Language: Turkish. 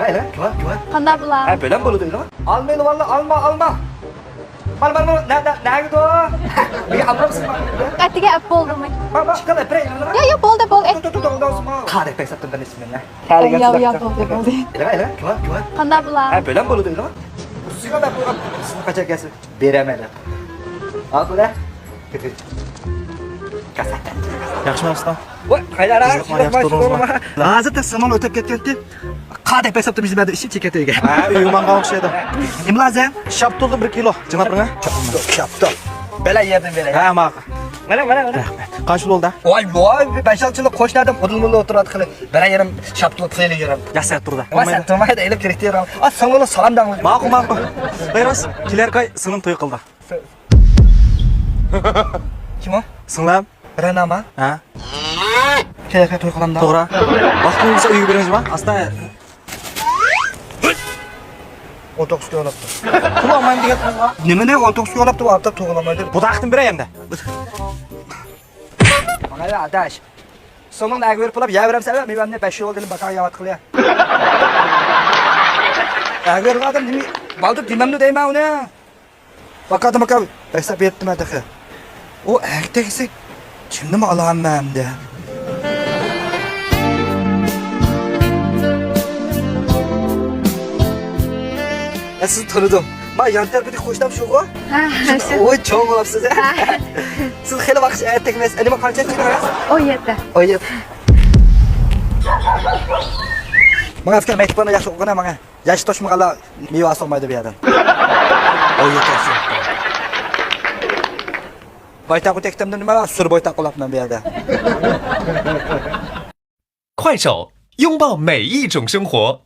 Öyle, güven. Qanday bular? Ha, böyle mi bunu değil mi? Almayın valla, alma. Bana, ne gidiyor o? Bir alır mısın bana? Qatiga ap bo'ldimi? Bak, çıkalım, epey. Yo, bo'ldi. Qade pek sattım ben ismini. Yo, bo'ldi. Öyle, güven. Qanday bular? Ha, böyle mi bunu değil mi? Suya da bu, kaçak gelsin. Beremedim. Al bu da. Kasatten. Yaxshimi usta? Voy, qaylar ha? Yaxshi turdingizmi? Lazım samon o'tib ketdi. Qade pek sattım bizim ishi cheketiga. Ha, uyuman o'xshaydi. Nima lazım? Shaptuldi 1 kilo. Janob Kapto. Bela yerdan beray. Ha, ma'qul. Mana. Qancha bo'ldi? Voy, 5-6 qo'shnadim, udul-mudul o'tiradi qilib. Bera yerim shaptulib qilaylik yerim. Yasat turdi. Masa to'mayda elib kerak yerim. A, sangolo salamdan. Ma'qul. Buyurasiz. Kelarkay singlim to'y qildi. Kim o? Singlim? Ranama. Ha, Kelarga to'y qilamda. to'g'ri. Vaqt bo'lsa uyga beringizmi? Asta 19 ga olibdi. pul olmayman deganman. Nimani 19 ga olibdi, olib to'g'lamaydi. Bu taqdim beray endi. Mana adash. So'ngda agver pulab yaveramsan, mevamni 5 yil dedim baqaga yavat qilya. Agver qadim nima? Baldur dimamni deyman uni. Baqadim aka, hesab etdim adaqa. O ertagisi kimni olaman de. Ya siz tanıdım. Ben yan tarafı koştum şu ko. Ha, Oy çok olapsınız. Siz hele bak tekmez. Elime kanca çıkarız. o yerda. Oy. Bana fikir mektubuna yaxshi o'qina bana. Yaş toshmag'ala mevasi olmaydi bu yerdan. Oy yetarsiz. Boytaq o'takdimda nima sur boytaq qolapman bu yerda. 快手，拥抱每一种生活。